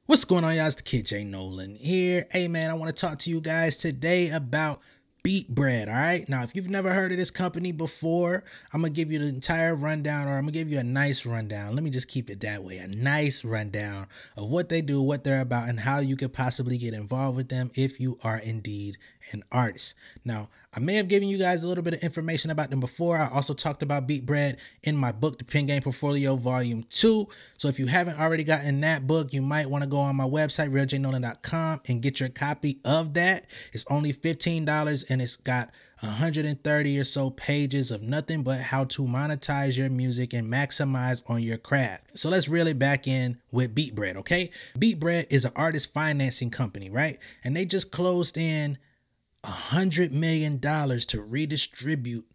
What's going on, y'all? It's the kid J Nolan here. Hey man, I want to talk to you guys today about BeatBread. All right, now if you've never heard of this company before, I'm gonna give you the entire rundown, or I'm gonna give you a nice rundown. Let me just keep it that way, a nice rundown of what they do, what they're about, and how you could possibly get involved with them if you are indeed an artist. Now, I may have given you guys a little bit of information about them before. I also talked about BeatBread in my book, The Pen Game Portfolio Volume 2. So if you haven't already gotten that book, you might want to go on my website, realjnolan.com, and get your copy of that. It's only $15 and it's got 130 or so pages of nothing but how to monetize your music and maximize on your craft. So let's reel it back in with BeatBread, okay? BeatBread is an artist financing company, right? And they just closed in $100 million to redistribute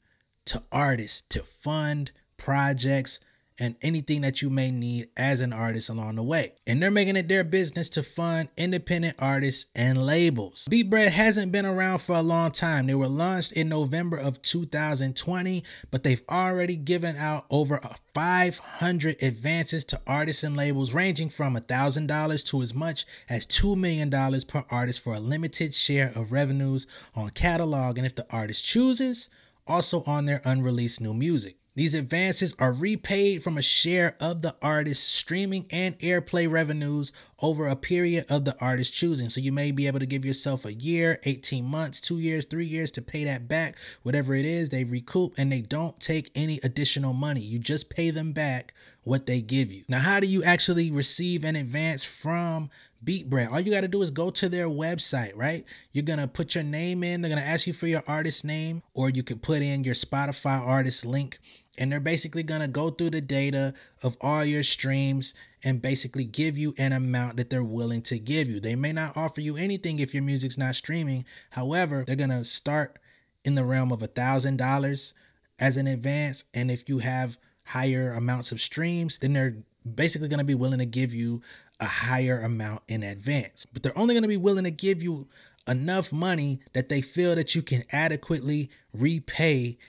to artists to fund projects and anything that you may need as an artist along the way. And they're making it their business to fund independent artists and labels. BeatBread hasn't been around for a long time. They were launched in November of 2020, but they've already given out over 500 advances to artists and labels, ranging from $1,000 to as much as $2 million per artist for a limited share of revenues on catalog, and if the artist chooses, also on their unreleased new music. These advances are repaid from a share of the artist's streaming and airplay revenues over a period of the artist's choosing. So you may be able to give yourself a year, 18 months, 2 years, 3 years to pay that back. Whatever it is, they recoup and they don't take any additional money. You just pay them back what they give you. Now, how do you actually receive an advance from BeatBread? All you got to do is go to their website, right? You're going to put your name in. They're going to ask you for your artist name, or you could put in your Spotify artist link. And they're basically going to go through the data of all your streams and basically give you an amount that they're willing to give you. They may not offer you anything if your music's not streaming. However, they're going to start in the realm of $1,000 as an advance. And if you have higher amounts of streams, then they're basically going to be willing to give you a higher amount in advance. But they're only going to be willing to give you enough money that they feel that you can adequately repay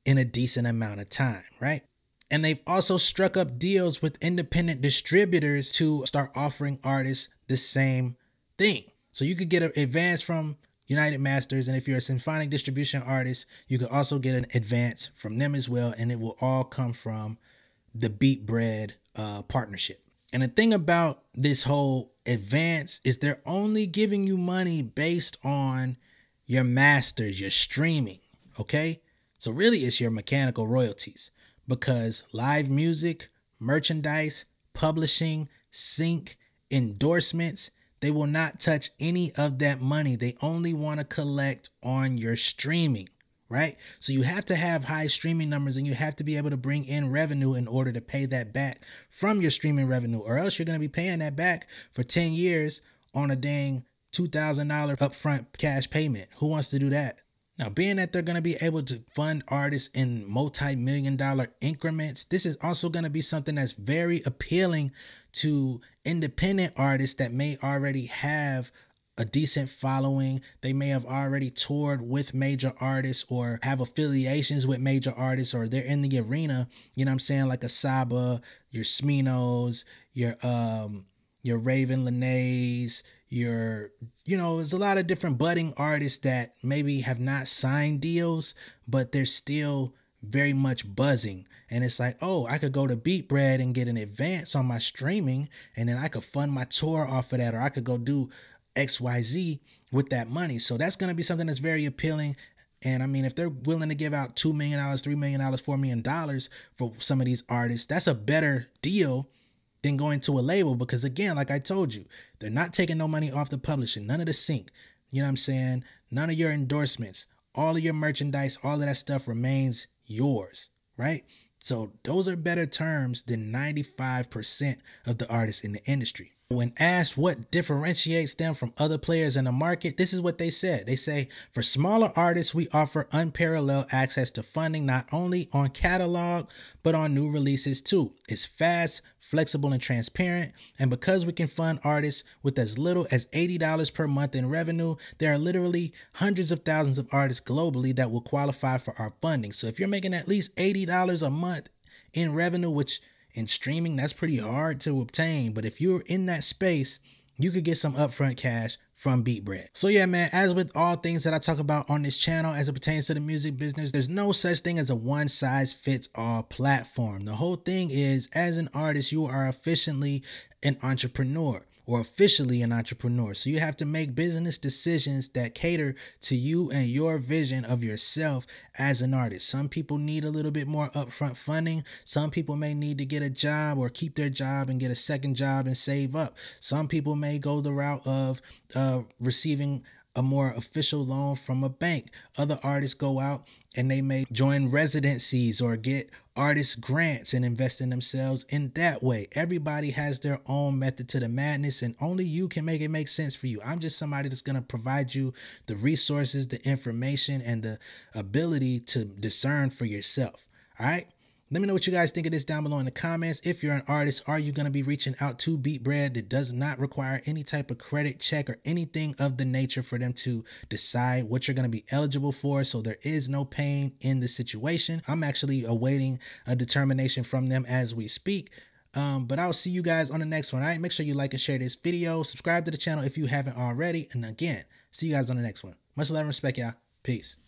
in a decent amount of time, right? And they've also struck up deals with independent distributors to start offering artists the same thing. So you could get an advance from United Masters, and if you're a symphonic distribution artist, you could also get an advance from them as well, and it will all come from the BeatBread partnership. And the thing about this whole advance is they're only giving you money based on your masters, your streaming, okay? So really it's your mechanical royalties, because live music, merchandise, publishing, sync, endorsements, they will not touch any of that money. They only want to collect on your streaming, right? So you have to have high streaming numbers and you have to be able to bring in revenue in order to pay that back from your streaming revenue, or else you're going to be paying that back for 10 years on a dang $2,000 upfront cash payment. Who wants to do that? Now, being that they're going to be able to fund artists in multi-million-dollar increments, this is also going to be something that's very appealing to independent artists that may already have a decent following. They may have already toured with major artists or have affiliations with major artists, or they're in the arena, you know what I'm saying, like a Saba, your Sminos, your Raven Lenays, there's a lot of different budding artists that maybe have not signed deals, but they're still very much buzzing. And it's like, oh, I could go to BeatBread and get an advance on my streaming, and then I could fund my tour off of that, or I could go do XYZ with that money. So that's going to be something that's very appealing. And I mean, if they're willing to give out $2 million, $3 million, $4 million for some of these artists, that's a better deal than going to a label, because again, like I told you, they're not taking no money off the publishing, none of the sync, you know what I'm saying? None of your endorsements, all of your merchandise, all of that stuff remains yours, right? So those are better terms than 95% of the artists in the industry. When asked what differentiates them from other players in the market, this is what they said. They say, for smaller artists, we offer unparalleled access to funding, not only on catalog, but on new releases too. It's fast, flexible, and transparent. And because we can fund artists with as little as $80 per month in revenue, there are literally hundreds of thousands of artists globally that will qualify for our funding. So if you're making at least $80 a month in revenue, which in streaming, that's pretty hard to obtain. But if you're in that space, you could get some upfront cash from BeatBread. So yeah, man, as with all things that I talk about on this channel as it pertains to the music business, there's no such thing as a one size fits all platform. The whole thing is, as an artist, you are officially an entrepreneur. Or officially an entrepreneur. So you have to make business decisions that cater to you and your vision of yourself as an artist. Some people need a little bit more upfront funding. Some people may need to get a job or keep their job and get a second job and save up. Some people may go the route of receiving a more official loan from a bank. Other artists go out and they may join residencies or get artist grants and invest in themselves in that way. Everybody has their own method to the madness, and only you can make it make sense for you. I'm just somebody that's going to provide you the resources, the information, and the ability to discern for yourself. All right. Let me know what you guys think of this down below in the comments. If you're an artist, are you going to be reaching out to BeatBread that does not require any type of credit check or anything of the nature for them to decide what you're going to be eligible for? So there is no pain in the situation. I'm actually awaiting a determination from them as we speak. But I'll see you guys on the next one. All right, make sure you like and share this video. Subscribe to the channel if you haven't already. And again, see you guys on the next one. Much love and respect, y'all. Peace.